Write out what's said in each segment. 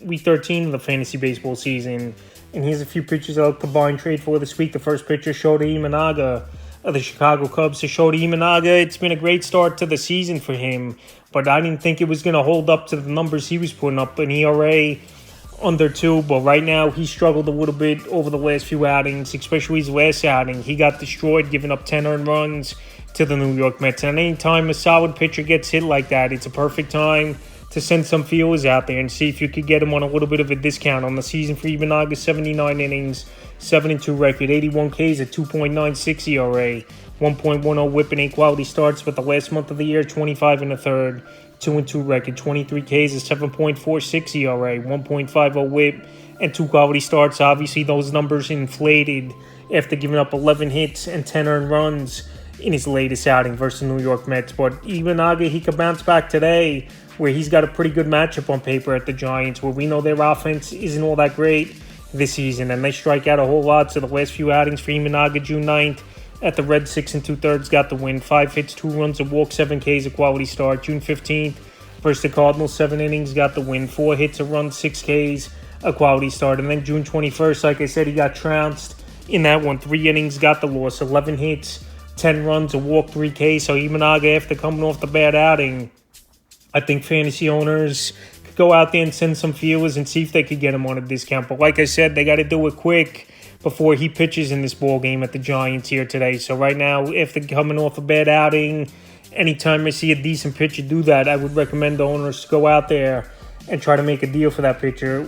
week 13 of the fantasy baseball season. And here's a few pitchers I'll combine trade for this week. The first pitcher, Shota Imanaga of the Chicago Cubs. So Shota Imanaga, it's been a great start to the season for him, but I didn't think it was going to hold up to the numbers he was putting up. An ERA under 2, but right now he struggled a little bit over the last few outings, especially his last outing. He got destroyed, giving up 10 earned runs to the New York Mets. And any time a solid pitcher gets hit like that, it's a perfect time to send some feelers out there and see if you could get him on a little bit of a discount. On the season for Imanaga, 79 innings, 7-2 record, 81 Ks at 2.96 ERA, 1.10 whip and 8 quality starts. But the last month of the year, 25 and a third, 2-2 record, 23 Ks at 7.46 ERA, 1.50 whip, and 2 quality starts. Obviously, those numbers inflated after giving up 11 hits and 10 earned runs in his latest outing versus the New York Mets. But Imanaga, he could bounce back today, where he's got a pretty good matchup on paper at the Giants, where we know their offense isn't all that great this season, and they strike out a whole lot. So the last few outings for Imanaga, June 9th, at the Reds, 6 2/3, got the win. 5 hits, 2 runs, a walk, 7 Ks, a quality start. June 15th, versus the Cardinals, 7 innings, got the win. 4 hits, a run, 6 Ks, a quality start. And then June 21st, like I said, he got trounced in that one. 3 innings, got the loss. 11 hits, 10 runs, a walk, 3 Ks. So Imanaga, after coming off the bad outing, I think fantasy owners could go out there and send some feelers and see if they could get him on a discount. But like I said, they got to do it quick before he pitches in this ball game at the Giants here today. So right now, after coming off a bad outing, anytime I see a decent pitcher do that, I would recommend the owners to go out there and try to make a deal for that pitcher.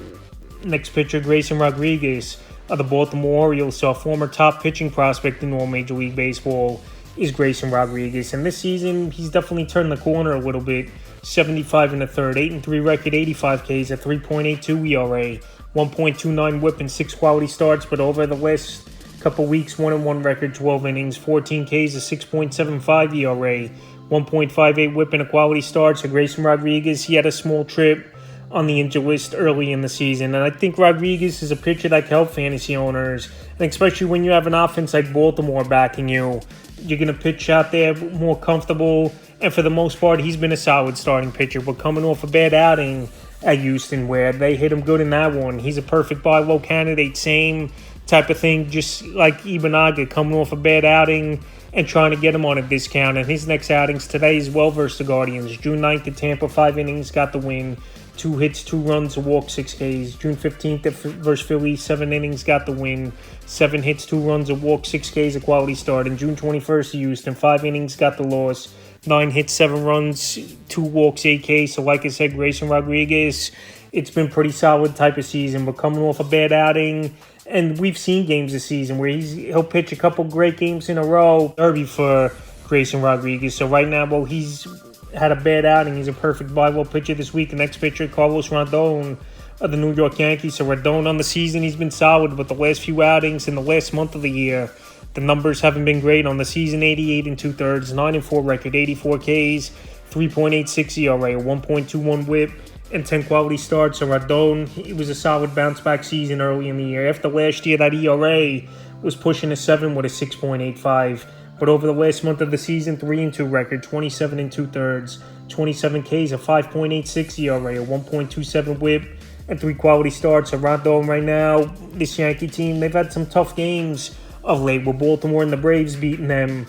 Next pitcher, Grayson Rodriguez of the Baltimore Orioles. So a former top pitching prospect in all Major League Baseball is Grayson Rodriguez. And this season, he's definitely turned the corner a little bit. 75 and a third, 8-3 record, 85 Ks at 3.82 ERA, 1.29 whip and 6 quality starts. But over the last couple weeks, 1-1 record, 12 innings, 14 Ks, a 6.75 ERA, 1.58 whip and a quality start. So Grayson Rodriguez, he had a small trip on the injured list early in the season. And I think Rodriguez is a pitcher that can help fantasy owners. And especially when you have an offense like Baltimore backing you, you're going to pitch out there more comfortable. And for the most part, he's been a solid starting pitcher. But coming off a bad outing at Houston, where they hit him good in that one, he's a perfect buy low candidate. Same type of thing, just like Imanaga, coming off a bad outing and trying to get him on a discount. And his next outings today is well versus the Guardians. June 9th at Tampa, 5 innings, got the win. 2 hits, 2 runs, a walk, 6 Ks. June 15th versus Philly, 7 innings, got the win. 7 hits, 2 runs, a walk, 6 Ks, a quality start. And June 21st, Houston, 5 innings, got the loss. 9 hits, 7 runs, 2 walks, 8 Ks. So like I said, Grayson Rodriguez, it's been pretty solid type of season. But coming off a bad outing, and we've seen games this season where he'll pitch a couple great games in a row. Derby for Grayson Rodriguez. So right now, well, he's had a bad outing. He's a perfect buy low pitcher this week. The next pitcher, Carlos Rodon of the New York Yankees. So Rodon on the season, he's been solid, but the last few outings in the last month of the year, the numbers haven't been great. On the season, 88 2/3, 9-4 record, 84 Ks, 3.86 ERA, 1.21 whip, and 10 quality starts. So Rodon, it was a solid bounce back season early in the year. After last year, that ERA was pushing a 7 with a 6.85. But over the last month of the season, 3-2 record, 27 2/3, 27 Ks, a 5.86 ERA, a 1.27 whip, and 3 quality starts. So Rodon right now, this Yankee team, they've had some tough games of late, with Baltimore and the Braves beating them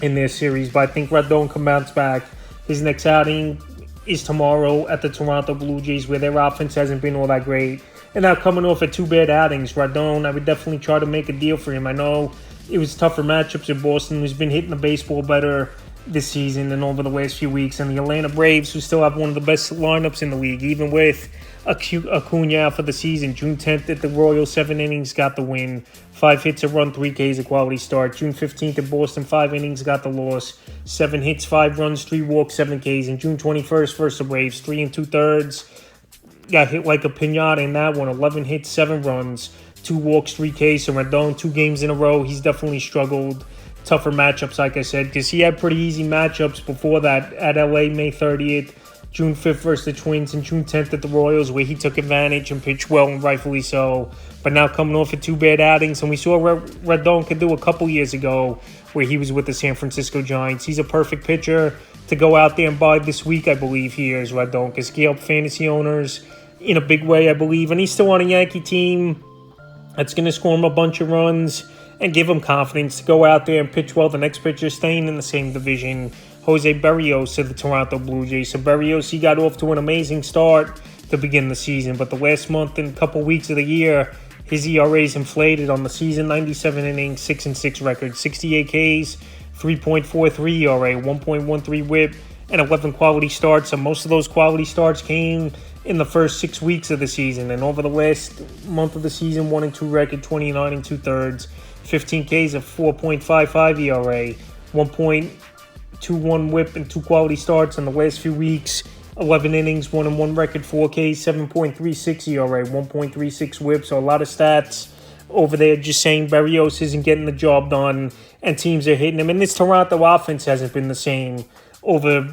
in their series. But I think Rodon can bounce back. His next outing is tomorrow at the Toronto Blue Jays, where their offense hasn't been all that great. And now coming off of 2 bad outings, Rodon, I would definitely try to make a deal for him. I know it was tougher matchups in Boston, who's been hitting the baseball better this season and over the last few weeks. And the Atlanta Braves, who still have one of the best lineups in the league, even with Acuna out for the season. June 10th at the Royals, 7 innings, got the win. 5 hits, a run, 3 Ks, a quality start. June 15th at Boston, 5 innings, got the loss. 7 hits, 5 runs, 3 walks, 7 Ks. And June 21st versus the Braves, 3 2/3, got hit like a piñata in that one. 11 hits, 7 runs, 2 walks, 3 Ks. So Rodon, 2 games in a row, he's definitely struggled. Tougher matchups, like I said, because he had pretty easy matchups before that at LA May 30th, June 5th versus the Twins, and June 10th at the Royals, where he took advantage and pitched well, and rightfully so. But now coming off of 2 bad outings, and we saw what Rodon could do a couple years ago where he was with the San Francisco Giants. He's a perfect pitcher to go out there and buy this week, I believe, here is Rodon, because he helped fantasy owners in a big way, I believe. And he's still on a Yankee team that's going to score him a bunch of runs and give him confidence to go out there and pitch well. The next pitcher staying in the same division, Jose Berrios of the Toronto Blue Jays. So Berrios, he got off to an amazing start to begin the season, but the last month and couple weeks of the year, his ERA's inflated on the season. 97 innings, 6-6 record, 68 Ks, 3.43 ERA, 1.13 WHIP, and 11 quality starts. And most of those quality starts came in the first 6 weeks of the season. And over the last month of the season, 1-2 record, 29 2/3, 15 Ks of 4.55 ERA, 1.21 WHIP, and 2 quality starts in the last few weeks. 11 innings, 1-1 record, 4 Ks, 7.36 ERA, 1.36 WHIP. So a lot of stats over there just saying Berrios isn't getting the job done and teams are hitting him. And this Toronto offense hasn't been the same over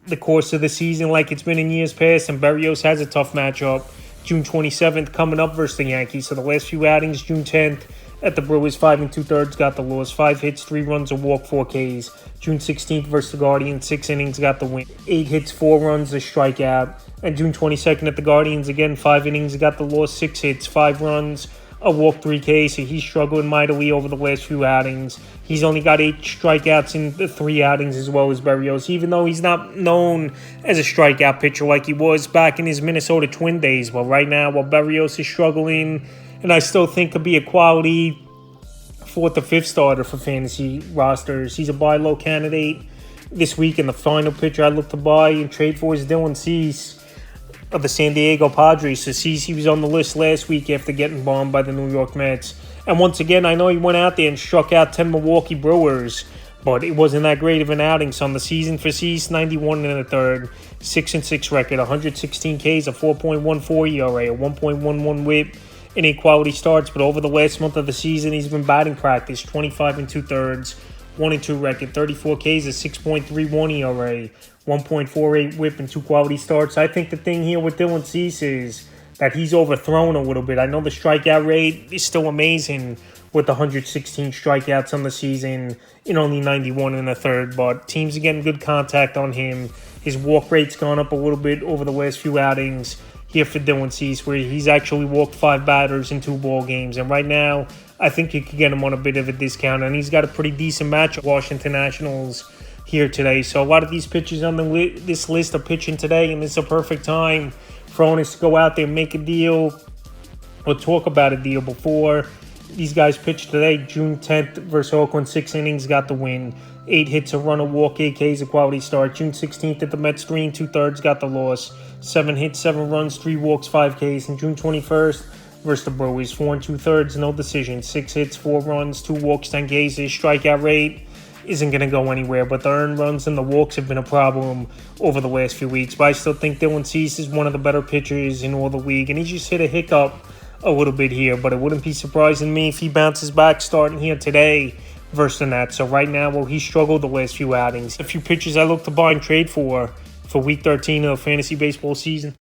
the course of the season like it's been in years past. And Berrios has a tough matchup. June 27th coming up versus the Yankees. So the last few outings, June 10th at the Brewers, 5 2/3 got the loss. 5 hits, 3 runs, a walk, 4 Ks. June 16th versus the Guardians, 6 innings, got the win. 8 hits, 4 runs, a strikeout. And June 22nd at the Guardians, again, 5 innings, got the loss, 6 hits, 5 runs, a walk, 3 Ks. So he's struggling mightily over the last few outings. He's only got 8 strikeouts in the 3 outings as well as Berrios, even though he's not known as a strikeout pitcher like he was back in his Minnesota Twin days. But right now, while Berrios is struggling, and I still think could be a quality 4th or 5th starter for fantasy rosters, he's a buy low candidate this week. And the final pitcher I look to buy and trade for is Dylan Cease of the San Diego Padres. So Cease, he was on the list last week after getting bombed by the New York Mets. And once again, I know he went out there and struck out 10 Milwaukee Brewers, but it wasn't that great of an outing. So on the season for Cease, 91 1/3, 6-6 record, 116 Ks, a 4.14 ERA, a 1.11 WHIP, in quality starts. But over the last month of the season, he's been batting practice, 25 2/3, 1-2 record, 34 Ks, a 6.31 ERA, 1.48 WHIP, and 2 quality starts. I think the thing here with Dylan Cease is that he's overthrown a little bit. I know the strikeout rate is still amazing with 116 strikeouts on the season in only 91 1/3, but teams are getting good contact on him. His walk rate's gone up a little bit over the last few outings here for Dylan Cease, where he's actually walked 5 batters in 2 ball games. And right now, I think you could get him on a bit of a discount. And he's got a pretty decent matchup, Washington Nationals, here today. So a lot of these pitchers on this list are pitching today, and it's a perfect time for owners to go out there and make a deal or talk about a deal before these guys pitch today. June 10th versus Oakland, 6 innings, got the win. 8 hits, a run, a walk, 8 Ks, a quality start. June 16th at the Mets, 3 2/3, got the loss. 7 hits, 7 runs, 3 walks, 5 Ks. And June 21st versus the Brewers, 4 2/3, no decision. 6 hits, 4 runs, 2 walks, 10 Ks. His strikeout rate isn't going to go anywhere, but the earned runs and the walks have been a problem over the last few weeks. But I still think Dylan Cease is one of the better pitchers in all the league, and he just hit a hiccup a little bit here, but it wouldn't be surprising me if he bounces back starting here today versus the Nats. So right now, well, he struggled the last few outings. A few pitchers I look to buy and trade for Week 13 of fantasy baseball season.